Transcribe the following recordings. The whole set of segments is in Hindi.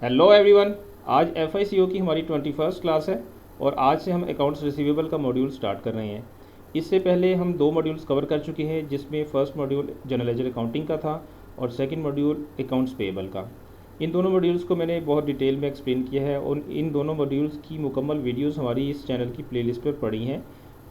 Hello everyone. आज FICO की हमारी 21st क्लास है और आज से हम अकाउंट्स रिसीवेबल का मॉड्यूल स्टार्ट कर रहे हैं। इससे पहले हम 2 मॉड्यूल्स कवर कर चुके हैं, जिसमें first module general ledger accounting का था और सेकंड मॉड्यूल अकाउंट्स पेएबल का। इन दोनों मॉड्यूल्स को मैंने बहुत डिटेल में एक्सप्लेन किया है और इन दोनों मॉड्यूल्स की मुकम्मल वीडियोज़ हमारी इस चैनल की प्लेलिस्ट पर पड़ी हैं।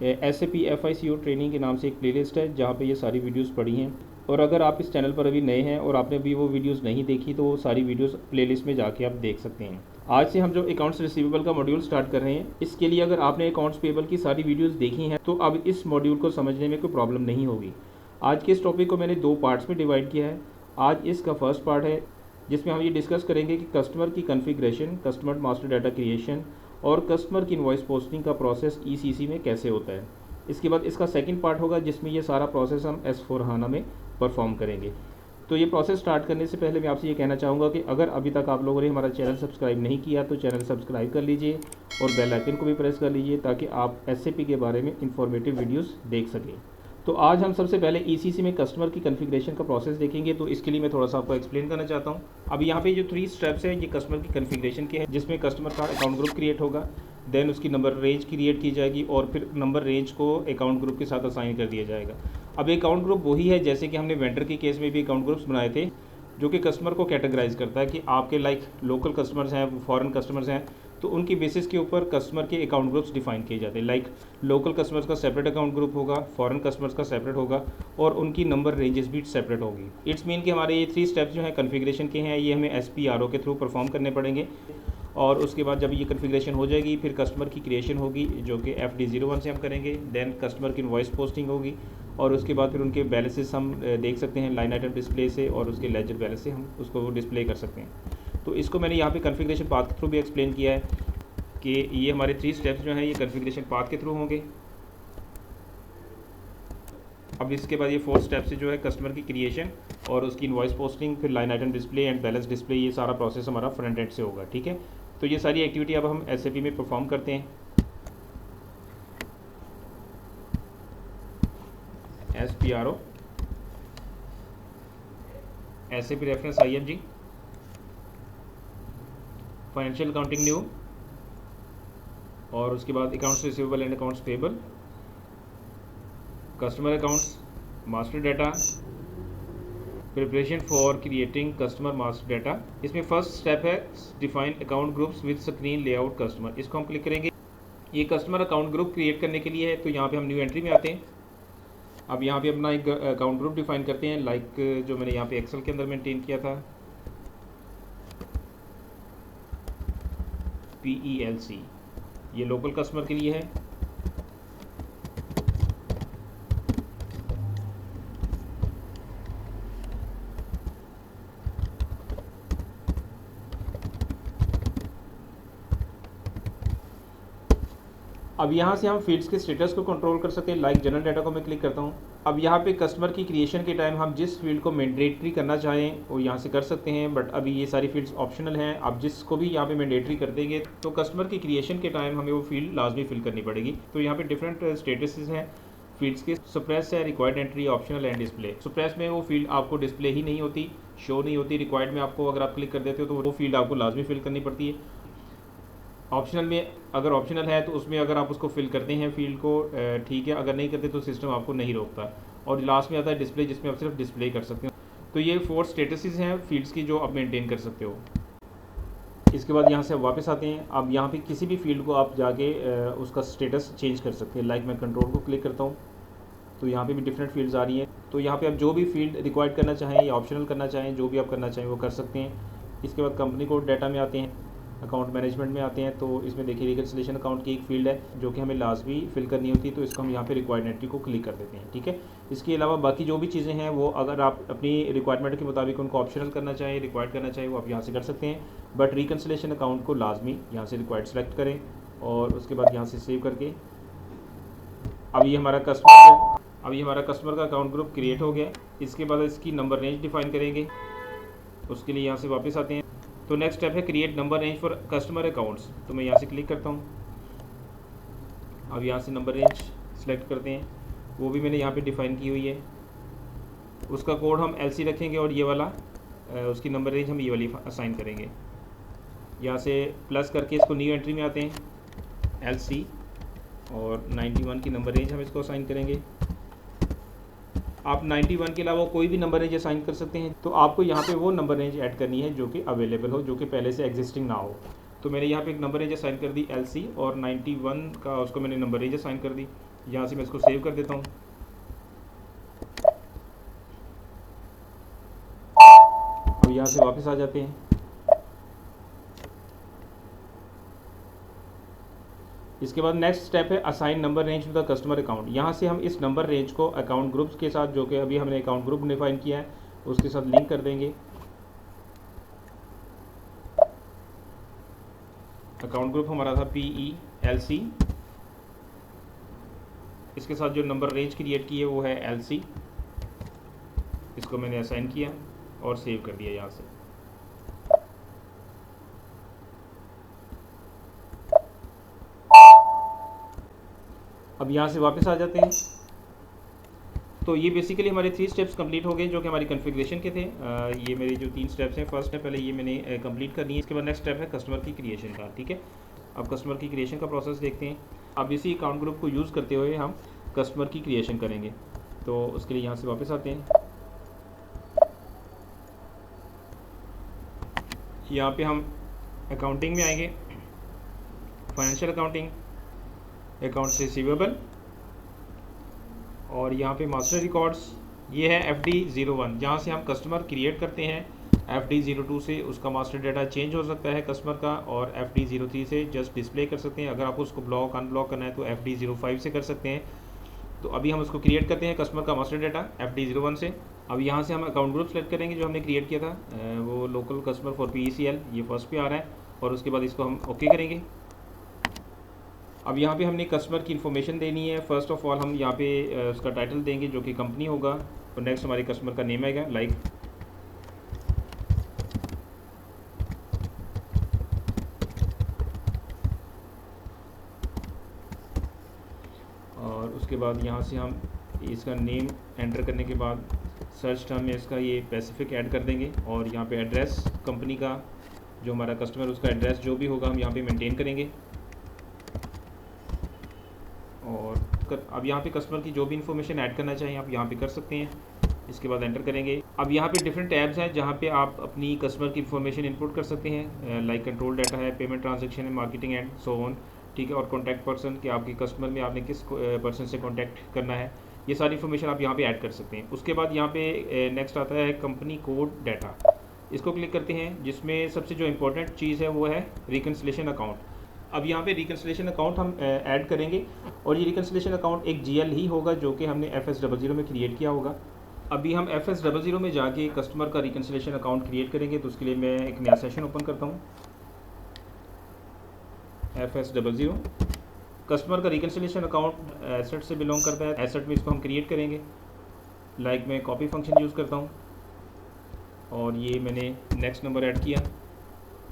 SAP FICO ट्रेनिंग के नाम से एक प्लेलिस्ट है जहाँ पे ये सारी वीडियोज़ पड़ी हैं। और अगर आप इस चैनल पर अभी नए हैं और आपने अभी वो वीडियोस नहीं देखी तो वो सारी वीडियोस प्लेलिस्ट में जाके आप देख सकते हैं। आज से हम जो अकाउंट्स रिसीवेबल का मॉड्यूल स्टार्ट कर रहे हैं, इसके लिए अगर आपने अकाउंट्स पेएबल की सारी वीडियोस देखी हैं तो अब इस मॉड्यूल को समझने में कोई प्रॉब्लम नहीं होगी। आज के इस टॉपिक को मैंने 2 पार्ट्स में डिवाइड किया है। आज इसका फर्स्ट पार्ट है जिसमें हम ये डिस्कस करेंगे कि कस्टमर की configuration, customer master data creation और कस्टमर की इनवॉइस पोस्टिंग का प्रोसेस ECC में कैसे होता है। इसके बाद इसका सेकंड पार्ट होगा जिसमें ये सारा प्रोसेस हम S/4HANA में परफॉर्म करेंगे। तो ये प्रोसेस स्टार्ट करने से पहले मैं आपसे ये कहना चाहूँगा कि अगर अभी तक आप लोगों ने हमारा चैनल सब्सक्राइब नहीं किया तो चैनल सब्सक्राइब कर लीजिए और बेल आइकन को भी प्रेस कर लीजिए ताकि आप SAP के बारे में इंफॉर्मेटिव वीडियोस देख सकें। तो आज हम सबसे पहले ECC में कस्टमर की कॉन्फ़िगरेशन का प्रोसेस देखेंगे। तो इसके लिए मैं थोड़ा सा आपको एक्सप्लेन करना चाहता हूँ। अब यहाँ पे जो 3 स्टेप्स हैं ये कस्टमर की कॉन्फ़िगरेशन के हैं, जिसमें कस्टमर का अकाउंट ग्रुप क्रिएट होगा, देन उसकी नंबर रेंज क्रिएट की जाएगी और फिर नंबर रेंज को अकाउंट ग्रुप के साथ असाइन कर दिया जाएगा। अब अकाउंट ग्रुप वही है जैसे कि हमने वेंडर के केस में भी अकाउंट ग्रुप्स बनाए थे, जो कि कस्टमर को कैटेगराइज करता है कि आपके लाइक लोकल कस्टमर्स हैं, फॉरेन कस्टमर्स हैं, तो उनकी बेसिस के ऊपर कस्टमर के अकाउंट ग्रुप्स डिफाइन किए जाते हैं। लाइक लोकल कस्टमर्स का सेपरेट अकाउंट ग्रुप होगा, फॉरेन कस्टमर्स का सेपरेट होगा और उनकी नंबर रेंजेस भी सेपरेट होगी। इट्स मीन कि हमारे ये 3 स्टेप्स जो हैं कॉन्फ़िगरेशन के हैं, ये हमें SPRO के थ्रू परफॉर्म करने पड़ेंगे। और उसके बाद जब ये कॉन्फ़िगरेशन हो जाएगी फिर कस्टमर की क्रिएशन होगी जो कि FD01 से हम करेंगे। देन कस्टमर की इनवॉइस पोस्टिंग होगी और उसके बाद फिर उनके बैलेंसेस हम देख सकते हैं लाइन आइटम डिस्प्ले से और उसके लेजर बैलेंस से हम उसको डिस्प्ले कर सकते हैं। तो इसको मैंने यहाँ पे कॉन्फ़िगरेशन पाथ के थ्रू भी एक्सप्लेन किया है कि ये हमारे 3 स्टेप्स जो हैं ये कॉन्फ़िगरेशन पाथ के थ्रू होंगे। अब इसके बाद ये 4th स्टेप से जो है कस्टमर की क्रिएशन और उसकी इनवॉइस पोस्टिंग, फिर line item display and balance display, ये सारा प्रोसेस हमारा फ्रंट एंड से होगा। ठीक है, तो ये सारी एक्टिविटी अब हम SAP में परफॉर्म करते हैं। SPRO SAP reference IMG, financial accounting new और उसके बाद accounts receivable and accounts payable, customer accounts, master data, preparation for creating customer master data. इसमें फर्स्ट स्टेप है define account groups with screen layout customer. इसको हम क्लिक करेंगे। ये कस्टमर अकाउंट ग्रुप क्रिएट करने के लिए है, तो यहाँ पे हम न्यू एंट्री में आते हैं। अब यहाँ पे अपना एक अकाउंट ग्रुप डिफाइन करते हैं, लाइक जो मैंने यहाँ पे एक्सेल के अंदर मेंटेन किया था, PELC। ये लोकल कस्टमर के लिए है। अब यहाँ से हम फील्ड्स के स्टेटस को कंट्रोल कर सकते हैं। लाइक जनरल डाटा को मैं क्लिक करता हूँ। अब यहाँ पे कस्टमर की क्रिएशन के टाइम हम जिस फील्ड को मैंडेटरी करना चाहें वो यहाँ से कर सकते हैं, बट अभी ये सारी फील्ड्स ऑप्शनल हैं। आप जिसको भी यहाँ पे मैंडेटरी कर देंगे तो कस्टमर की क्रिएशन के टाइम हमें वो फील्ड लाजमी फिल करनी पड़ेगी। तो यहाँ पे डिफरेंट स्टेटसेस हैं फील्ड्स के। सप्रेस है, required entry, optional and display. Suppress में वो फील्ड आपको डिस्प्ले ही नहीं होती, शो नहीं होती। रिक्वायर्ड में आपको अगर आप क्लिक कर देते हो तो वो फील्ड आपको लाजमी फिल करनी पड़ती है। ऑप्शनल में अगर ऑप्शनल है तो उसमें अगर आप उसको फिल करते हैं फील्ड को, ठीक है, अगर नहीं करते तो सिस्टम आपको नहीं रोकता। और लास्ट में आता है डिस्प्ले, जिसमें आप सिर्फ डिस्प्ले कर सकते हो। तो ये 4 स्टेटसेस हैं फील्ड्स की जो आप मेंटेन कर सकते हो। इसके बाद यहाँ से आप वापस आते हैं। अब यहाँ पे किसी भी फील्ड को आप जाके उसका स्टेटस चेंज कर सकते हैं। लाइक मैं कंट्रोल को क्लिक करता हूँ तो यहाँ पे भी डिफरेंट फील्ड्स आ रही हैं। तो यहाँ पे आप जो भी फील्ड रिक्वायर्ड करना चाहें या ऑप्शनल करना चाहें, जो भी आप करना चाहें वो कर सकते हैं। इसके बाद कंपनी कोड डाटा में आते हैं, अकाउंट मैनेजमेंट में आते हैं। तो इसमें देखिए रिकन्सिलेशन अकाउंट की एक फील्ड है जो कि हमें लाजमी फिल करनी होती है, तो इसको हम यहाँ पे रिक्वायर्ड एंट्री को क्लिक कर देते हैं। ठीक है, इसके अलावा बाकी जो भी चीज़ें हैं वो अगर आप अपनी रिक्वायरमेंट के मुताबिक उनको ऑप्शनल करना चाहें, रिक्वायर्ड करना चाहें, वो आप यहाँ से कर सकते हैं। बट रिकन्सिलेशन अकाउंट को लाजमी यहाँ से रिक्वायर्ड सेलेक्ट करें और उसके बाद यहाँ से सेव करके अब ये हमारा कस्टमर का अकाउंट ग्रुप क्रिएट हो गया। इसके बाद इसकी नंबर रेंज डिफाइन करेंगे। उसके लिए यहाँ से वापस आते हैं। तो नेक्स्ट स्टेप है create number range for customer accounts. तो मैं यहाँ से क्लिक करता हूँ। अब यहाँ से नंबर रेंज सेलेक्ट करते हैं, वो भी मैंने यहाँ पे डिफ़ाइन की हुई है। उसका कोड हम LC रखेंगे और ये वाला उसकी नंबर रेंज हम ये वाली असाइन करेंगे। यहाँ से प्लस करके इसको न्यू एंट्री में आते हैं LC और 91 की नंबर रेंज हम इसको असाइन करेंगे। आप 91 के अलावा कोई भी नंबर रेंज असाइन कर सकते हैं। तो आपको यहाँ पे वो नंबर रेंज ऐड करनी है जो कि अवेलेबल हो, जो कि पहले से एग्जिस्टिंग ना हो। तो मैंने यहाँ पे एक नंबर रेंज असाइन कर दी LC और 91 का उसको मैंने नंबर रेंज असाइन कर दी। यहाँ से मैं इसको सेव कर देता हूँ। अब यहाँ से वापस आ जाते हैं। इसके बाद नेक्स्ट स्टेप है assign number range to the customer account. यहाँ से हम इस नंबर रेंज को अकाउंट ग्रुप्स के साथ, जो कि अभी हमने अकाउंट ग्रुप डिफाइन किया है, उसके साथ लिंक कर देंगे। अकाउंट ग्रुप हमारा था PELC, इसके साथ जो नंबर रेंज क्रिएट की है वो है LC। इसको मैंने असाइन किया और सेव कर दिया यहाँ से। अब यहाँ से वापस आ जाते हैं। तो ये बेसिकली हमारे 3 स्टेप्स कंप्लीट हो गए जो कि हमारी कॉन्फ़िगरेशन के थे। ये मेरे जो 3 स्टेप्स हैं, फर्स्ट है पहले ये मैंने कंप्लीट करनी है। इसके बाद नेक्स्ट स्टेप है कस्टमर की क्रिएशन का। ठीक है, अब कस्टमर की क्रिएशन का प्रोसेस देखते हैं। अब इसी अकाउंट ग्रुप को यूज़ करते हुए हम कस्टमर की क्रिएशन करेंगे। तो उसके लिए यहाँ से वापस आते हैं। यहाँ पे हम अकाउंटिंग में आएंगे, फाइनेंशियल अकाउंटिंग, अकाउंट्स रिसीवेबल, और यहाँ पे मास्टर रिकॉर्ड्स। ये है FD01, जहाँ से हम कस्टमर क्रिएट करते हैं। FD02 से उसका मास्टर डाटा चेंज हो सकता है कस्टमर का, और FD03 से जस्ट डिस्प्ले कर सकते हैं। अगर आपको उसको ब्लॉक अनब्लॉक करना है तो FD05 से कर सकते हैं। तो अभी हम उसको क्रिएट करते हैं कस्टमर का मास्टर डाटा FD01 से। अब यहाँ से हम अकाउंट ग्रुप सेलेक्ट करेंगे जो हमने क्रिएट किया था, वो लोकल कस्टमर फॉर PECL, ये फर्स्ट पे आ रहा है, और उसके बाद इसको हम ओके करेंगे। अब यहाँ पे हमने कस्टमर की इन्फॉर्मेशन देनी है। फर्स्ट ऑफ ऑल हम यहाँ पे उसका टाइटल देंगे जो कि कंपनी होगा, और नेक्स्ट हमारे कस्टमर का नेम आएगा लाइक। और उसके बाद यहाँ से हम इसका नेम एंटर करने के बाद सर्च टर्म में इसका ये पैसिफिक ऐड कर देंगे, और यहाँ पे एड्रेस कंपनी का, जो हमारा कस्टमर उसका एड्रेस जो भी होगा हम यहाँ पे मेंटेन करेंगे। और अब यहाँ पे कस्टमर की जो भी इन्फॉर्मेशन ऐड करना चाहें आप यहाँ पे कर सकते हैं। इसके बाद एंटर करेंगे। अब यहाँ पे डिफरेंट टैब्स हैं जहाँ पे आप अपनी कस्टमर की इन्फॉर्मेशन इनपुट कर सकते हैं, लाइक कंट्रोल डाटा है, पेमेंट ट्रांजैक्शन है, मार्केटिंग एंड सो ऑन। ठीक है, और कॉन्टैक्ट पर्सन, कि आपके कस्टमर में आपने किस पर्सन से कॉन्टैक्ट करना है, ये सारी इन्फॉर्मेशन आप यहाँ पे ऐड कर सकते हैं। उसके बाद यहाँ पे नेक्स्ट आता है कंपनी कोड डाटा। इसको क्लिक करते हैं, जिसमें सबसे जो इम्पोर्टेंट चीज़ है वो है रिकन्सिलेशन अकाउंट। अब यहाँ पे रिकन्सिलेशन अकाउंट हम ऐड करेंगे, और ये रिकन्सिलेशन अकाउंट एक GL ही होगा जो कि हमने FS00 में क्रिएट किया होगा। अभी हम FS00 में जाके कस्टमर का रिकन्सिलेशन अकाउंट क्रिएट करेंगे। तो उसके लिए मैं एक नया सेशन ओपन करता हूँ। FS00 कस्टमर का रिकन्सिलेशन अकाउंट एसेट से बिलोंग करता है। एसेट में इसको हम क्रिएट करेंगे, लाइक मैं कॉपी फंक्शन यूज़ करता हूँ, और ये मैंने नेक्स्ट नंबर ऐड किया।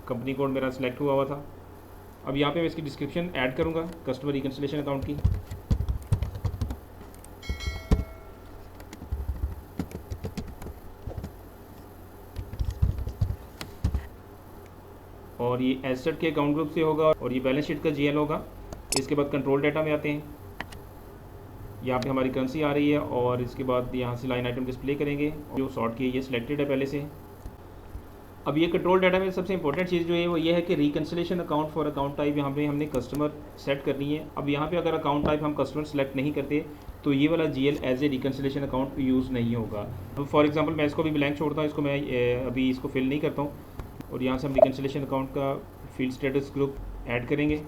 कंपनी कोड मेरा सिलेक्ट हुआ था। अब यहाँ पे मैं इसकी डिस्क्रिप्शन ऐड करूँगा कस्टमर रिकन्सिलेशन अकाउंट की। और ये एसेट के अकाउंट ग्रुप से होगा, और ये बैलेंस शीट का GL होगा। इसके बाद कंट्रोल डाटा में आते हैं। यहाँ पे हमारी करेंसी आ रही है, और इसके बाद यहाँ से लाइन आइटम डिस्प्ले करेंगे। जो सॉर्ट की ये सिलेक्टेड है पहले से। अब ये कंट्रोल डाटा में सबसे इंपॉर्टेंट चीज़ जो है वो ये है कि reconciliation account for account type यहाँ पे हमने कस्टमर सेट करनी है। अब यहाँ पे अगर अकाउंट टाइप हम कस्टमर सेलेक्ट नहीं करते तो ये वाला GL as a reconciliation account use नहीं होगा। तो फॉर एग्जांपल मैं इसको भी ब्लैंक छोड़ता हूँ, इसको मैं अभी इसको फिल नहीं करता हूँ, और यहाँ से हम रिकन्सिलेशन अकाउंट का फील्ड स्टेटस ग्रुप ऐड करेंगे।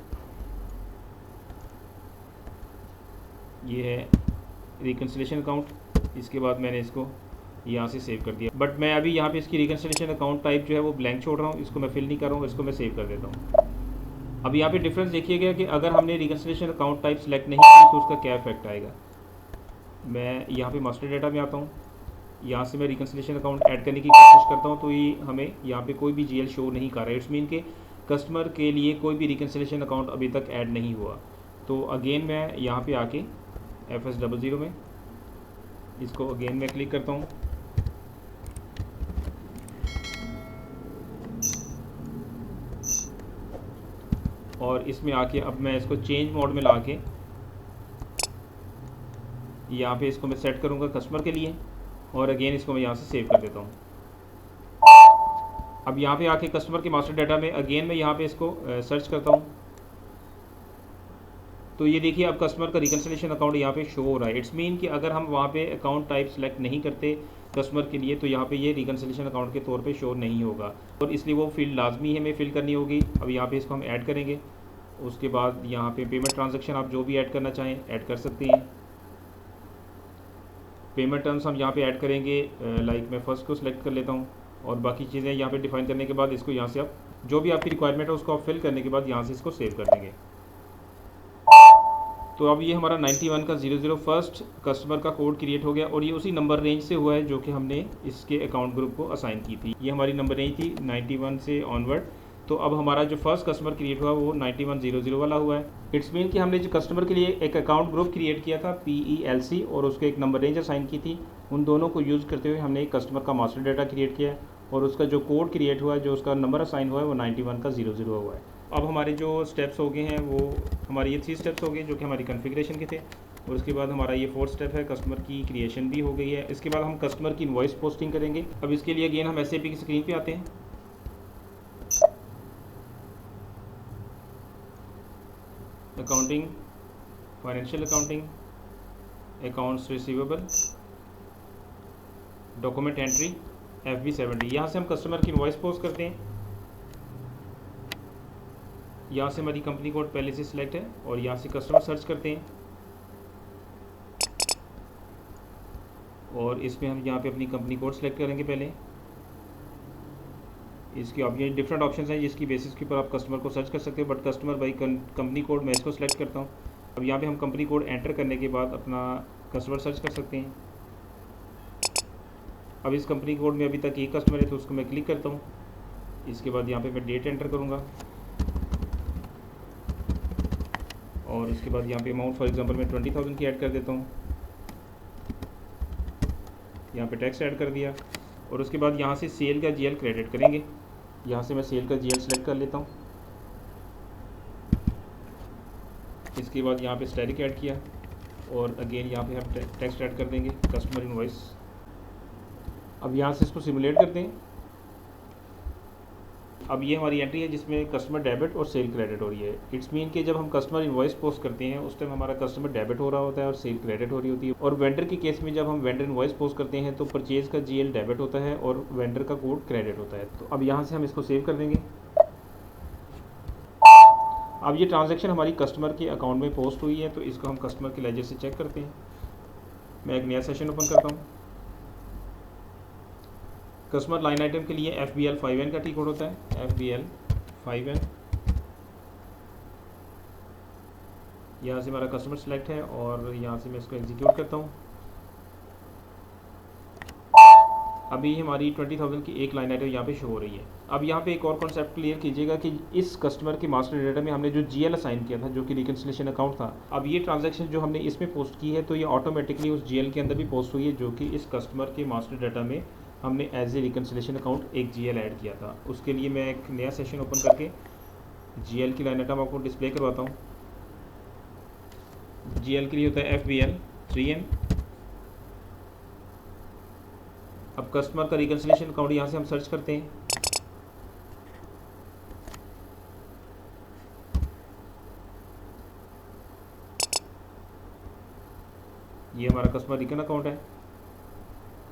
ये है रिकन्सिलेशन अकाउंट। इसके बाद मैंने इसको यहाँ से सेव कर दिया, बट मैं अभी यहाँ पे इसकी रिकन्सिलेशन अकाउंट टाइप जो है वो ब्लैंक छोड़ रहा हूँ। इसको मैं फिल नहीं कर रहा हूँ, इसको मैं सेव कर देता हूँ। अब यहाँ पे डिफरेंस देखिएगा कि अगर हमने रिकन्सिलेशन अकाउंट टाइप सेलेक्ट नहीं की तो उसका क्या इफेक्ट आएगा। मैं यहाँ पे मास्टर डाटा में आता हूँ, यहाँ से मैं रिकन्सिलेशन अकाउंट ऐड करने की कोशिश करता हूँ, तो ये हमें यहाँ पे कोई भी GL शो नहीं कर रहा है। इट्स मीन के कस्टमर के लिए कोई भी रिकन्सिलेशन अकाउंट अभी तक ऐड नहीं हुआ। तो अगेन मैं यहाँ पे आके FS00 में इसको अगेन मैं क्लिक करता हूँ। और इसमें आके अब मैं इसको चेंज मोड में ला के यहाँ पे इसको मैं सेट करूँगा कस्टमर के लिए, और अगेन इसको मैं यहाँ से सेव कर देता हूँ। अब यहाँ पे आके कस्टमर के मास्टर डाटा में अगेन मैं यहाँ पे इसको सर्च करता हूँ, तो ये देखिए अब कस्टमर का रिकन्सिलिएशन अकाउंट यहाँ पे शो हो रहा है। इट्स मीन कि अगर हम वहाँ पे अकाउंट टाइप सेलेक्ट नहीं करते कस्टमर के लिए तो यहाँ पे ये रिकन्सिलिएशन अकाउंट के तौर पे शो नहीं होगा, और इसलिए वो फील्ड लाजमी हमें फिल करनी होगी। अब यहाँ पे इसको हम ऐड करेंगे। उसके बाद यहाँ पे पेमेंट ट्रांजेक्शन आप जो भी ऐड करना चाहें ऐड कर सकते हैं। पेमेंट टर्म्स हम यहाँ पे ऐड करेंगे, लाइक मैं फ़र्स्ट को सिलेक्ट कर लेता हूँ, और बाकी चीज़ें यहाँ पे डिफाइन करने के बाद इसको यहाँ से आप जो भी आपकी रिक्वायरमेंट है उसको आप फिल करने के बाद यहाँ से इसको सेव कर देंगे। तो अब ये हमारा 91 का 00 फर्स्ट कस्टमर का कोड क्रिएट हो गया, और ये उसी नंबर रेंज से हुआ है जो कि हमने इसके अकाउंट ग्रुप को असाइन की थी। ये हमारी नंबर रेंज थी 91 से ऑनवर्ड। तो अब हमारा जो फर्स्ट कस्टमर क्रिएट हुआ वो 9100 वाला हुआ है। इट्स मीन कि हमने जो कस्टमर के लिए एक अकाउंट ग्रुप क्रिएट किया था PELC, और उसको एक नंबर रेंज असाइन की थी। उन दोनों को यूज़ करते हुए हमने एक कस्टमर का मास्टर डाटा क्रिएट किया है, और उसका जो कोड क्रिएट हुआ है, जो उसका नंबर असाइन हुआ है वो 91 का 00 हुआ है। अब हमारे जो स्टेप्स हो गए हैं वो हमारे ये 3 स्टेप्स हो गए जो कि हमारी कॉन्फ़िगरेशन के थे, और उसके बाद हमारा ये 4th स्टेप है, कस्टमर की क्रिएशन भी हो गई है। इसके बाद हम कस्टमर की इनवॉइस पोस्टिंग करेंगे। अब इसके लिए अगेन हम SAP की स्क्रीन पे आते हैं। Accounting, financial accounting, accounts receivable, document entry, FB70। यहाँ से हम कस्टमर की इनवॉइस पोस्ट करते हैं। यहाँ से हमारी कंपनी कोड पहले से सिलेक्ट है, और यहाँ से कस्टमर सर्च करते हैं, और इसमें हम यहाँ पे अपनी कंपनी कोड सेलेक्ट करेंगे पहले। इसके अब ये डिफरेंट ऑप्शंस हैं जिसकी बेसिस के ऊपर आप कस्टमर को सर्च कर सकते हो, but customer by company code मैं इसको सेलेक्ट करता हूँ। अब यहाँ पे हम कंपनी कोड एंटर करने के बाद अपना कस्टमर सर्च कर सकते हैं। अब इस कंपनी कोड में अभी तक एक कस्टमर है तो उसको मैं क्लिक करता हूँ। इसके बाद यहाँ पे मैं डेट एंटर करूँगा, और उसके बाद यहाँ पे अमाउंट फॉर एग्जांपल मैं 20,000 की ऐड कर देता हूँ। यहाँ पे टैक्स ऐड कर दिया, और उसके बाद यहाँ से सेल का GL क्रेडिट करेंगे। यहाँ से मैं सेल का GL सेलेक्ट कर लेता हूँ। इसके बाद यहाँ पे स्टैटिक ऐड किया, और अगेन यहाँ पे हम टेक्स्ट ऐड कर देंगे, कस्टमर इनवॉइस। अब यहाँ से इसको सिमुलेट करते हैं। अब ये हमारी एंट्री है जिसमें कस्टमर डेबिट और सेल क्रेडिट हो रही है। इट्स मीन कि जब हम कस्टमर इनवॉइस पोस्ट करते हैं उस टाइम हमारा कस्टमर डेबिट हो रहा होता है और सेल क्रेडिट हो रही होती है। और वेंडर के केस में जब हम वेंडर इनवॉइस पोस्ट करते हैं तो परचेज का GL डेबिट होता है और वेंडर का कोड क्रेडिट होता है। तो अब यहाँ से हम इसको सेव कर देंगे। अब ये ट्रांजैक्शन हमारी कस्टमर के अकाउंट में पोस्ट हुई है, तो इसको हम कस्टमर के लेजर से चेक करते हैं। मैं एक नया सेशन ओपन करता हूँ। कस्टमर लाइन आइटम के लिए FBL 5N का टी कोड होता है, FBL 5N। यहाँ से हमारा कस्टमर सेलेक्ट है, और यहाँ से मैं इसको एग्जीक्यूट करता हूँ। अभी हमारी 20,000 की एक लाइन आइटम यहाँ पे शो हो रही है। अब यहाँ पे एक और कॉन्सेप्ट क्लियर कीजिएगा कि इस कस्टमर के मास्टर डाटा में हमने जो GL असाइन किया था जो कि रिकन्सिलिएशन अकाउंट था, अब ये ट्रांजैक्शन जो हमने इसमें पोस्ट की है तो ये ऑटोमेटिकली उस GL के अंदर भी पोस्ट हुई है जो कि इस कस्टमर के मास्टर डाटा में हमने एज ए रिकन्सिलिएशन अकाउंट एक GL ऐड किया था। उसके लिए मैं एक नया सेशन ओपन करके GL की लाइन आइटम आपको डिस्प्ले करवाता हूँ। GL के लिए होता है FBL 3N। अब कस्टमर का रिकन्सिलिएशन अकाउंट यहाँ से हम सर्च करते हैं। ये हमारा कस्टमर रिकन अकाउंट है,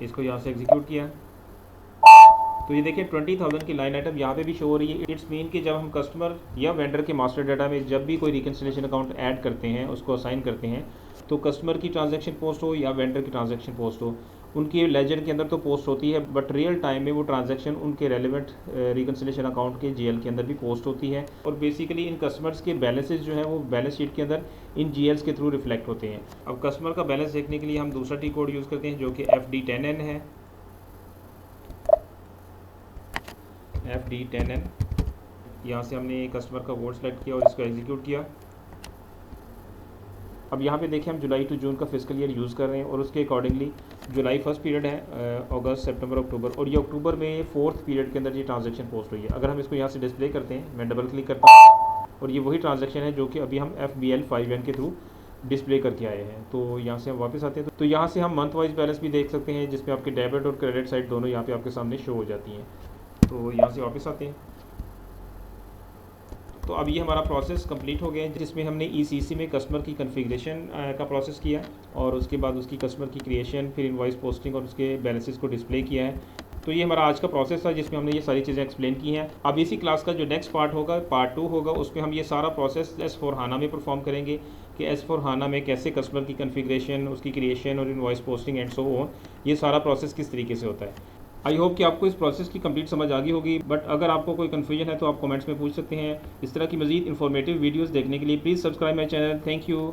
इसको यहाँ से एग्जीक्यूट किया। तो ये देखिए 20,000 की लाइन आइटम यहाँ पे भी शो हो रही है। इट्स मीन कि जब हम कस्टमर या वेंडर के मास्टर डाटा में जब भी कोई रिकन्सिलिएशन अकाउंट ऐड करते हैं, उसको असाइन करते हैं, तो कस्टमर की ट्रांजैक्शन पोस्ट हो या वेंडर की ट्रांजैक्शन पोस्ट हो, उनकी लेजर के अंदर तो पोस्ट होती है, बट रियल टाइम में वो ट्रांजैक्शन उनके रेलिवेंट रिकन्सिलिएशन अकाउंट के GL के अंदर भी पोस्ट होती है। और बेसिकली इन कस्टमर्स के बैलेंसेज जो है वो बैलेंस शीट के अंदर इन GLs के थ्रू रिफ्लेक्ट होते हैं। अब कस्टमर का बैलेंस देखने के लिए हम दूसरा टी कोड यूज़ करते हैं जो कि FD10N है। FD10N, यहाँ से हमने कस्टमर का कोड सेलेक्ट किया और इसको एग्जीक्यूट किया। अब यहाँ पे देखिए हम जुलाई टू जून का फिस्कल ईयर यूज़ कर रहे हैं, और उसके अकॉर्डिंगली जुलाई फर्स्ट पीरियड है, अगस्त सितंबर अक्टूबर, और ये अक्टूबर में 4th पीरियड के अंदर ये ट्रांजैक्शन पोस्ट हुई है। अगर हम इसको यहाँ से डिस्प्ले करते हैं, मैं डबल क्लिक करता हूँ, और ये वही ट्रांजैक्शन है जो कि अभी हम FBL 5N के थ्रू डिस्प्ले करके आए हैं। तो यहाँ से हम वापस आते हैं, तो यहाँ से हम मंथ वाइज बैलेंस भी देख सकते हैं, जिसमें आपके डेबिट और क्रेडिट साइड दोनों यहाँ पे आपके सामने शो हो जाती हैं। तो यहाँ से वापस आते हैं, तो अब ये हमारा प्रोसेस कंप्लीट हो गया है, जिसमें हमने ECC में कस्टमर की कॉन्फ़िगरेशन का प्रोसेस किया और उसके बाद उसकी कस्टमर की क्रिएशन, फिर इनवॉइस पोस्टिंग और उसके बैलेंसेस को डिस्प्ले किया है। तो ये हमारा आज का प्रोसेस था, जिसमें हमने ये सारी चीज़ें एक्सप्लेन की हैं। अब इसी क्लास का जो नेक्स्ट पार्ट होगा, पार्ट 2 होगा, उसमें हम ये सारा प्रोसेस S/4HANA में परफॉर्म करेंगे कि S/4HANA में कैसे कस्टमर की कॉन्फ़िगरेशन, उसकी क्रिएशन और invoice posting and so on, ये सारा प्रोसेस किस तरीके से होता है। आई होप कि आपको इस प्रोसेस की कंप्लीट समझ आ गई होगी, बट अगर आपको कोई कन्फ्यूजन है तो आप कमेंट्स में पूछ सकते हैं। इस तरह की मज़ीद इन्फॉर्मेटिव वीडियोज़ देखने के लिए please subscribe my channel. Thank you.